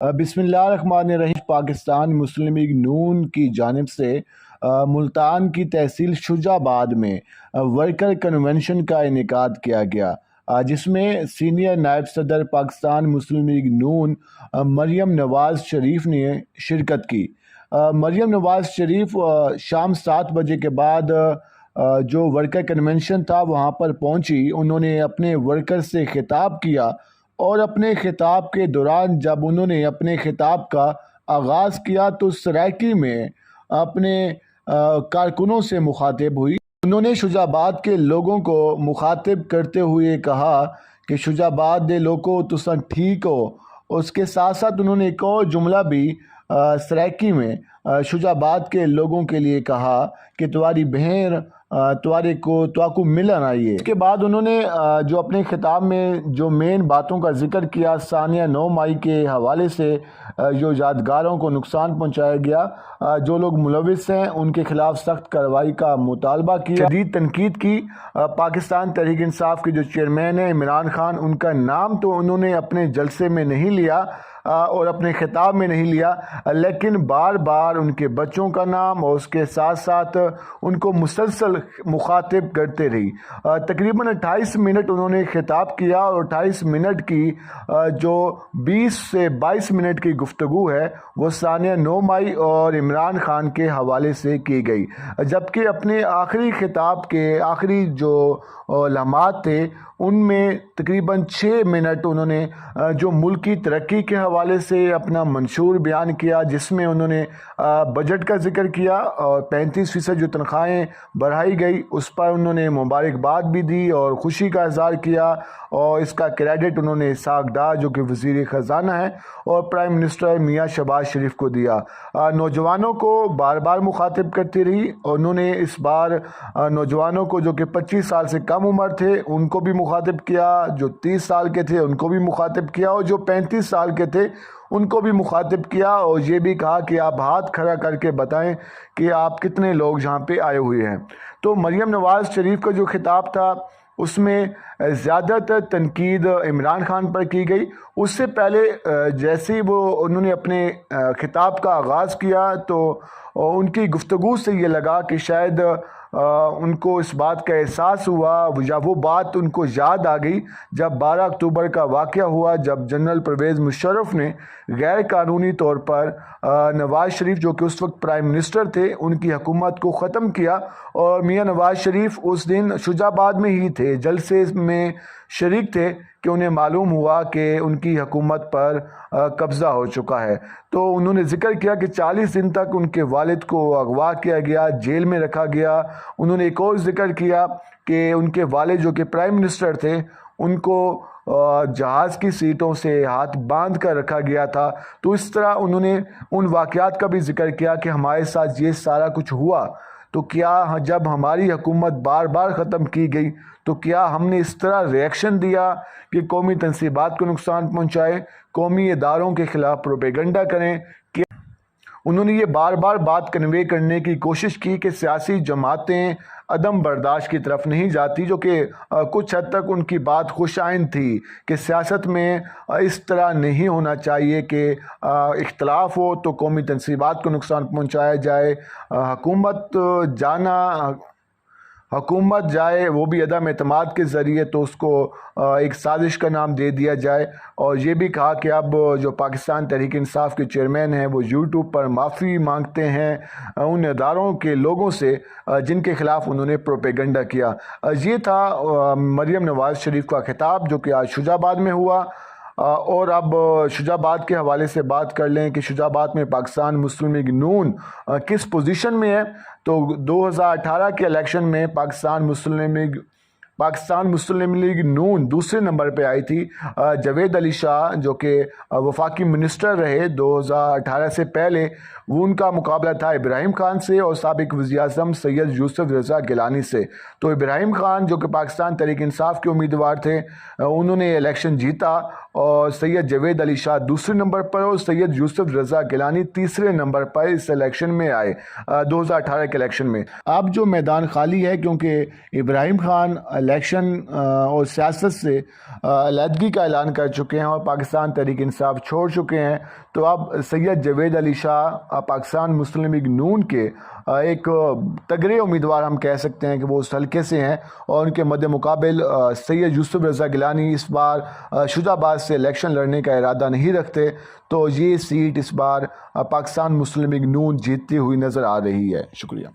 بسم اللہ الرحمن الرحیم۔ پاکستان مسلم لیگ نون کی جانب سے ملتان کی تحصیل شجاع آباد میں ورکر کنونشن کا انعقاد کیا گیا، جس میں سینئر نائب صدر پاکستان مسلم لیگ نون مریم نواز شریف نے شرکت کی۔ مریم نواز شریف شام 7 بجے کے بعد جو ورکر کنونشن تھا وہاں پر پہنچی۔ انہوں نے اپنے ورکر سے خطاب کیا اور اپنے خطاب کے دوران جب انہوں نے اپنے خطاب کا آغاز کیا تو سرائکی میں اپنے کارکنوں سے مخاطب ہوئی۔ انہوں نے شجاع آباد کے لوگوں کو مخاطب کرتے ہوئے کہا کہ شجاع آباد دے لوگوں تساں ٹھیک ہو۔ اس کے ساتھ ساتھ انہوں نے ایک اور جملہ بھی سرائکی میں شجاع آباد کے لوگوں کے لیے کہا کہ تمہاری بہن تو ملن آئیے۔ اس کے بعد انہوں نے جو اپنے خطاب میں جو مین باتوں کا ذکر کیا، ثانیہ 9 مئی کے حوالے سے جو یادگاروں کو نقصان پہنچایا گیا، جو لوگ ملوث ہیں ان کے خلاف سخت کارروائی کا مطالبہ کیا، شدید تنقید کی۔ پاکستان تحریک انصاف کے جو چیئرمین ہیں عمران خان، ان کا نام تو انہوں نے اپنے جلسے میں نہیں لیا اور اپنے خطاب میں نہیں لیا، لیکن بار بار ان کے بچوں کا نام اور اس کے ساتھ ساتھ ان کو مسلسل مخاطب کرتے رہی۔ تقریباً 28 منٹ انہوں نے خطاب کیا اور 28 منٹ کی جو 20 سے 22 منٹ کی گفتگو ہے وہ ثانیہ 9 مئی اور عمران خان کے حوالے سے کی گئی، جبکہ اپنے آخری خطاب کے آخری جو لمحات تھے ان میں تقریباً 6 منٹ انہوں نے جو ملکی ترقی کے حوالے سے اپنا منشور بیان کیا، جس میں انہوں نے بجٹ کا ذکر کیا اور 35% جو تنخواہیں بڑھائی گئی اس پر انہوں نے مبارکباد بھی دی اور خوشی کا اظہار کیا، اور اس کا کریڈٹ انہوں نے اسحاق ڈار جو کہ وزیر خزانہ ہیں اور پرائم منسٹر میاں شہباز شریف کو دیا۔ نوجوانوں کو بار بار مخاطب کرتی رہی اور انہوں نے اس بار نوجوانوں کو جو کہ 25 سال سے کم عمر تھے ان کو بھی مخاطب کیا، جو 30 سال کے تھے ان کو بھی مخاطب کیا اور جو 35 سال کے تھے ان کو بھی مخاطب کیا، اور یہ بھی کہا کہ آپ ہاتھ کھڑا کر کے بتائیں کہ آپ کتنے لوگ یہاں پہ آئے ہوئے ہیں۔ تو مریم نواز شریف کا جو خطاب تھا اس میں زیادہ تر تنقید عمران خان پر کی گئی۔ اس سے پہلے جیسے ہی انہوں نے اپنے خطاب کا آغاز کیا تو ان کی گفتگو سے یہ لگا کہ شاید ان کو اس بات کا احساس ہوا یا وہ بات ان کو یاد آ گئی جب 12 اکتوبر کا واقعہ ہوا، جب جنرل پرویز مشرف نے غیر قانونی طور پر نواز شریف جو کہ اس وقت پرائم منسٹر تھے ان کی حکومت کو ختم کیا، اور میاں نواز شریف اس دن شجاع آباد میں ہی تھے، جلسے میں شریک تھے کہ انہیں معلوم ہوا کہ ان کی حکومت پر قبضہ ہو چکا ہے۔ تو انہوں نے ذکر کیا کہ 40 دن تک ان کے والد کو اغوا کیا گیا، جیل میں رکھا گیا۔ انہوں نے ایک اور ذکر کیا کہ ان کے والد جو کہ پرائم منسٹر تھے ان کو جہاز کی سیٹوں سے ہاتھ باندھ کر رکھا گیا تھا۔ تو اس طرح انہوں نے ان واقعات کا بھی ذکر کیا کہ ہمارے ساتھ یہ سارا کچھ ہوا، تو کیا جب ہماری حکومت بار بار ختم کی گئی تو کیا ہم نے اس طرح ریئیکشن دیا کہ قومی تنصیبات کو نقصان پہنچائے، قومی اداروں کے خلاف پروپیگنڈا کریں؟ انہوں نے یہ بار بار بات کنوے کرنے کی کوشش کی کہ سیاسی جماعتیں عدم برداشت کی طرف نہیں جاتی، جو کہ کچھ حد تک ان کی بات خوش آئند تھی کہ سیاست میں اس طرح نہیں ہونا چاہیے کہ اختلاف ہو تو قومی تنصیبات کو نقصان پہنچایا جائے، حکومت جائے وہ بھی عدم اعتماد کے ذریعے تو اس کو ایک سازش کا نام دے دیا جائے۔ اور یہ بھی کہا کہ اب جو پاکستان تحریک انصاف کے چیئرمین ہیں وہ یوٹیوب پر معافی مانگتے ہیں ان اداروں کے لوگوں سے جن کے خلاف انہوں نے پروپیگنڈا کیا۔ یہ تھا مریم نواز شریف کا خطاب جو کہ آج شجاع آباد میں ہوا۔ اور اب شجاع آباد کے حوالے سے بات کر لیں کہ شجاع آباد میں پاکستان مسلم لیگ نون کس پوزیشن میں ہے۔ تو 2018 کے الیکشن میں پاکستان مسلم لیگ نون دوسرے نمبر پہ آئی تھی۔ جاوید علی شاہ جو کہ وفاقی منسٹر رہے 2018 سے پہلے، وہ ان کا مقابلہ تھا ابراہیم خان سے اور سابق وزیر اعظم سید یوسف رضا گیلانی سے۔ تو ابراہیم خان جو کہ پاکستان تحریک انصاف کے امیدوار تھے انہوں نے الیکشن جیتا اور سید جاوید علی شاہ دوسرے نمبر پر اور سید یوسف رضا گیلانی تیسرے نمبر پر اس الیکشن میں آئے 2018 کے الیکشن میں۔ اب جو میدان خالی ہے کیونکہ ابراہیم خان الیکشن اور سیاست سے علیحدگی کا اعلان کر چکے ہیں اور پاکستان تحریک انصاف چھوڑ چکے ہیں، تو اب سید جاوید علی شاہ پاکستان مسلم لیگ نون کے ایک تگڑے امیدوار ہم کہہ سکتے ہیں کہ وہ اس حلقے سے ہیں، اور ان کے مد مقابل سید یوسف رضا گیلانی اس بار شجاع آباد سے الیکشن لڑنے کا ارادہ نہیں رکھتے، تو یہ سیٹ اس بار پاکستان مسلم لیگ نون جیتتی ہوئی نظر آ رہی ہے۔ شکریہ۔